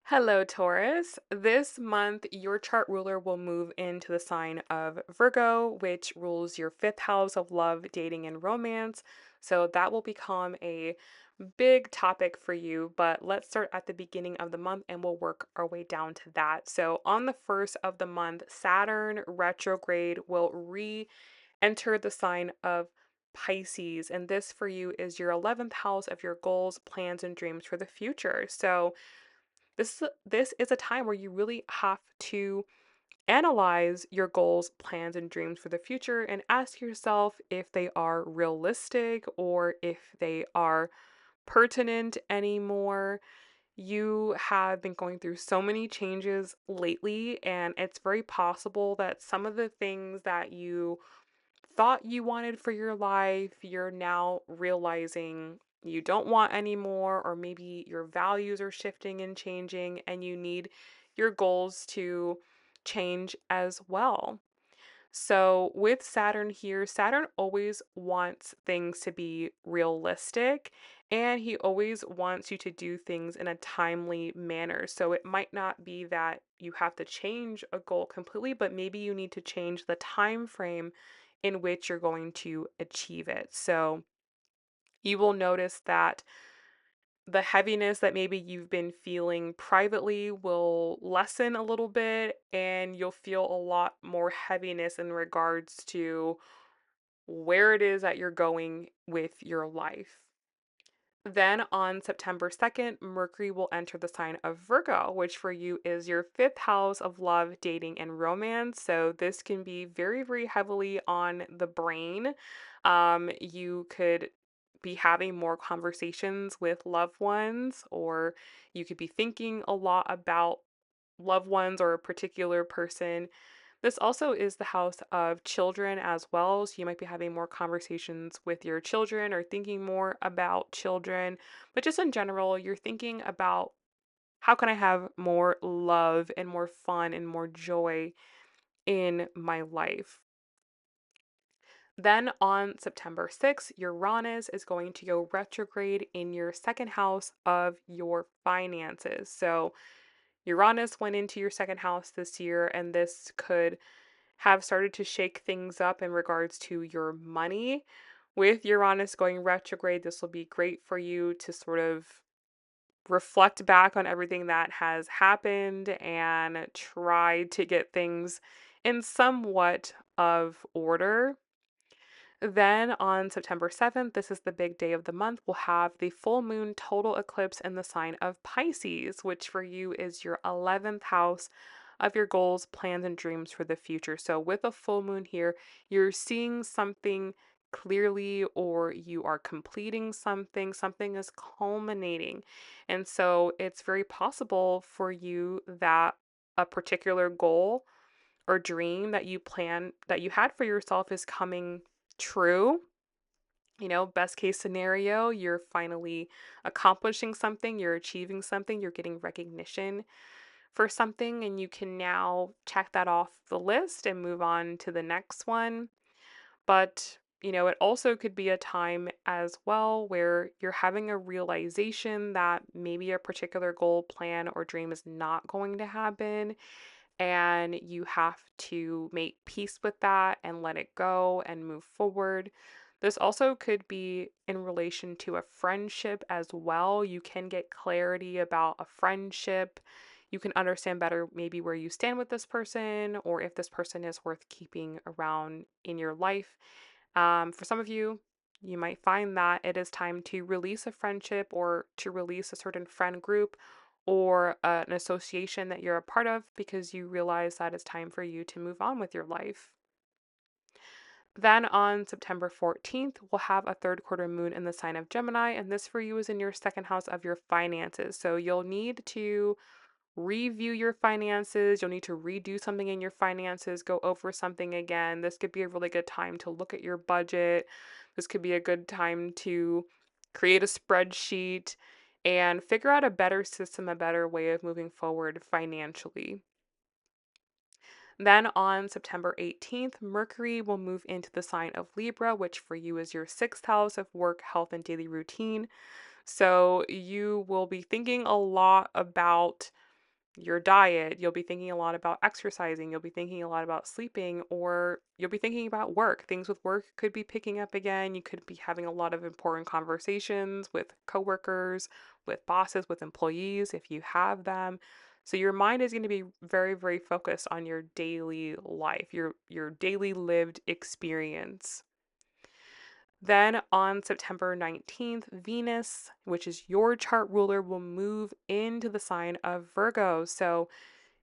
Hello, Taurus. This month, your chart ruler will move into the sign of Virgo, which rules your fifth house of love, dating, and romance. So that will become a big topic for you. But let's start at the beginning of the month and we'll work our way down to that. So on the first of the month, Saturn retrograde will re enter the sign of Pisces. And this for you is your 11th house of your goals, plans, and dreams for the future. So this is a time where you really have to analyze your goals, plans, and dreams for the future and ask yourself if they are realistic or if they are pertinent anymore. You have been going through so many changes lately, and it's very possible that some of the things that you thought you wanted for your life, you're now realizing you don't want anymore, or maybe your values are shifting and changing, and you need your goals to change as well. So, with Saturn here, Saturn always wants things to be realistic and he always wants you to do things in a timely manner. So, it might not be that you have to change a goal completely, but maybe you need to change the time frame in which you're going to achieve it. So, you will notice that the heaviness that maybe you've been feeling privately will lessen a little bit, and you'll feel a lot more heaviness in regards to where it is that you're going with your life. Then on September 2nd, Mercury will enter the sign of Virgo, which for you is your fifth house of love, dating, and romance. So this can be very, very heavily on the brain. You could be having more conversations with loved ones, or you could be thinking a lot about loved ones or a particular person. This also is the house of children as well. So you might be having more conversations with your children or thinking more about children. But just in general, you're thinking about how can I have more love and more fun and more joy in my life. Then on September 6th, Uranus is going to go retrograde in your second house of your finances. So Uranus went into your second house this year, and this could have started to shake things up in regards to your money. With Uranus going retrograde, this will be great for you to sort of reflect back on everything that has happened and try to get things in somewhat of order. Then on September 7th, this is the big day of the month, we'll have the full moon total eclipse in the sign of Pisces, which for you is your 11th house of your goals, plans, and dreams for the future. So, with a full moon here, you're seeing something clearly, or you are completing something, something is culminating. And so, it's very possible for you that a particular goal or dream that you had for yourself is coming true. Best case scenario, you're finally accomplishing something, you're achieving something, you're getting recognition for something, and you can now check that off the list and move on to the next one. But it also could be a time as well where you're having a realization that maybe a particular goal, plan, or dream is not going to happen, and you have to make peace with that and let it go and move forward. This also could be in relation to a friendship as well. You can get clarity about a friendship. You can understand better maybe where you stand with this person or if this person is worth keeping around in your life. For some of you, you might find that it is time to release a friendship or to release a certain friend group or an association that you're a part of because you realize that it's time for you to move on with your life. Then on September 14th, we'll have a third quarter moon in the sign of Gemini, and this for you is in your second house of your finances. So you'll need to review your finances. You'll need to redo something in your finances, go over something again. This could be a really good time to look at your budget. This could be a good time to create a spreadsheet and figure out a better system, a better way of moving forward financially. Then on September 18th, Mercury will move into the sign of Libra, which for you is your sixth house of work, health, and daily routine. So you will be thinking a lot about your diet. You'll be thinking a lot about exercising. You'll be thinking a lot about sleeping, or you'll be thinking about work. Things with work could be picking up again. You could be having a lot of important conversations with coworkers, with bosses, with employees if you have them. So your mind is going to be very, very focused on your daily life, your daily lived experience. Then on September 19th, Venus, which is your chart ruler, will move into the sign of Virgo. So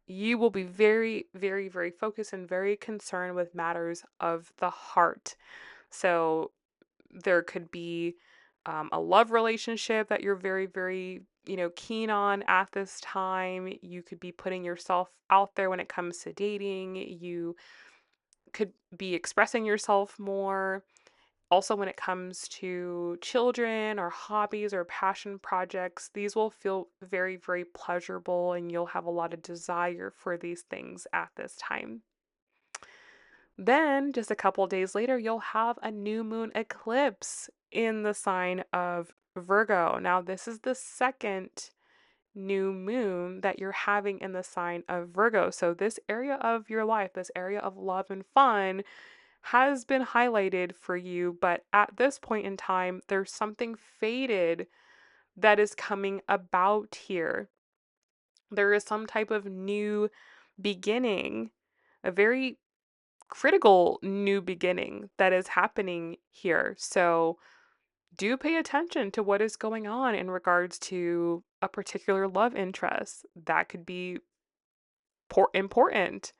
you will be very, very, very focused and very concerned with matters of the heart. So there could be a love relationship that you're very, very, keen on at this time. You could be putting yourself out there when it comes to dating. You could be expressing yourself more. Also, when it comes to children or hobbies or passion projects, these will feel very, very pleasurable and you'll have a lot of desire for these things at this time. Then, just a couple days later, you'll have a new moon eclipse in the sign of Virgo. Now, this is the second new moon that you're having in the sign of Virgo. So, this area of your life, this area of love and fun, has been highlighted for you, but at this point in time, there's something faded that is coming about here. There is some type of new beginning, a very critical new beginning that is happening here. So, do pay attention to what is going on in regards to a particular love interest that could be important.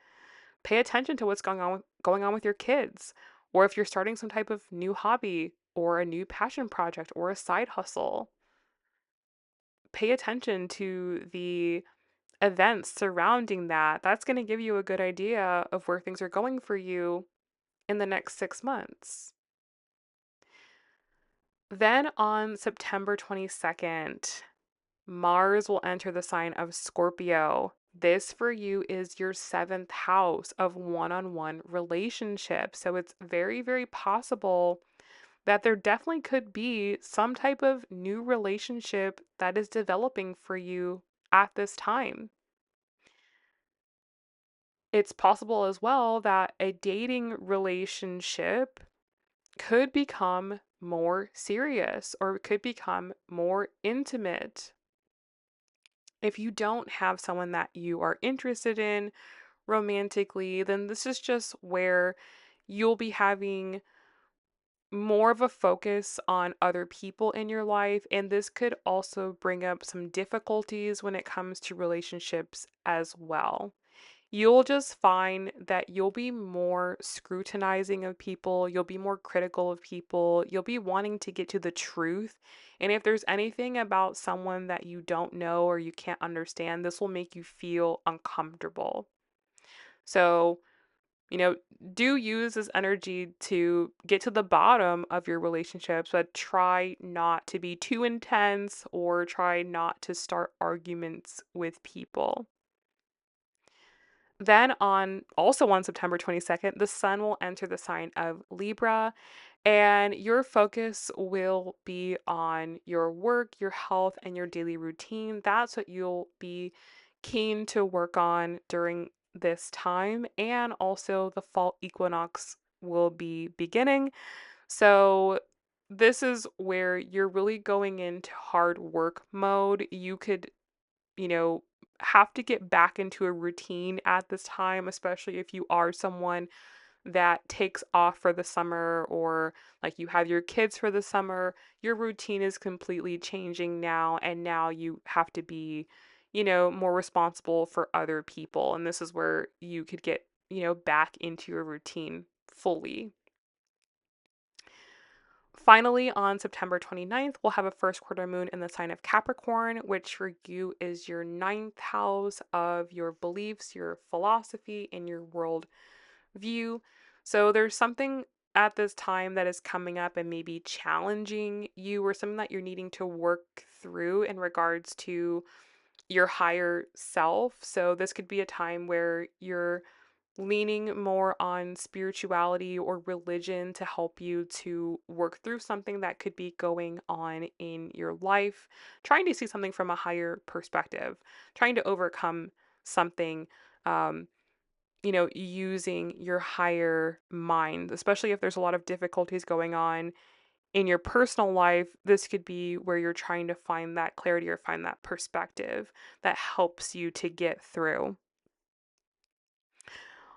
Pay attention to what's going on with your kids, or if you're starting some type of new hobby or a new passion project or a side hustle. Pay attention to the events surrounding that. That's going to give you a good idea of where things are going for you in the next 6 months. Then on September 22nd, Mars will enter the sign of Scorpio. This for you is your seventh house of one on one relationships. So it's very, very possible that there definitely could be some type of new relationship that is developing for you at this time. It's possible as well that a dating relationship could become more serious or could become more intimate. If you don't have someone that you are interested in romantically, then this is just where you'll be having more of a focus on other people in your life. And this could also bring up some difficulties when it comes to relationships as well. You'll just find that you'll be more scrutinizing of people, you'll be more critical of people, you'll be wanting to get to the truth. And if there's anything about someone that you don't know or you can't understand, this will make you feel uncomfortable. So, you know, do use this energy to get to the bottom of your relationships, but try not to be too intense or try not to start arguments with people. Then on September 22nd, the sun will enter the sign of Libra and your focus will be on your work, your health and your daily routine. That's what you'll be keen to work on during this time and also the fall equinox will be beginning. So this is where you're really going into hard work mode. You could you know, have to get back into a routine at this time, especially if you are someone that takes off for the summer or like you have your kids for the summer. Your routine is completely changing now, and now you have to be, more responsible for other people. And this is where you could get, back into your routine fully. Finally, on September 29th, we'll have a first quarter moon in the sign of Capricorn, which for you is your ninth house of your beliefs, your philosophy, and your world view. So there's something at this time that is coming up and maybe challenging you or something that you're needing to work through in regards to your higher self. So this could be a time where you're leaning more on spirituality or religion to help you to work through something that could be going on in your life, trying to see something from a higher perspective, trying to overcome. something, um, using your higher mind, especially if there's a lot of difficulties going on in your personal life. This could be where you're trying to find that clarity or find that perspective that helps you to get through.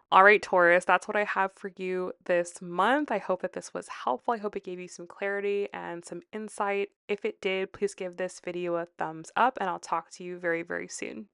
All right, Taurus, that's what I have for you this month. I hope that this was helpful. I hope it gave you some clarity and some insight. If it did, please give this video a thumbs up, and I'll talk to you very, very soon.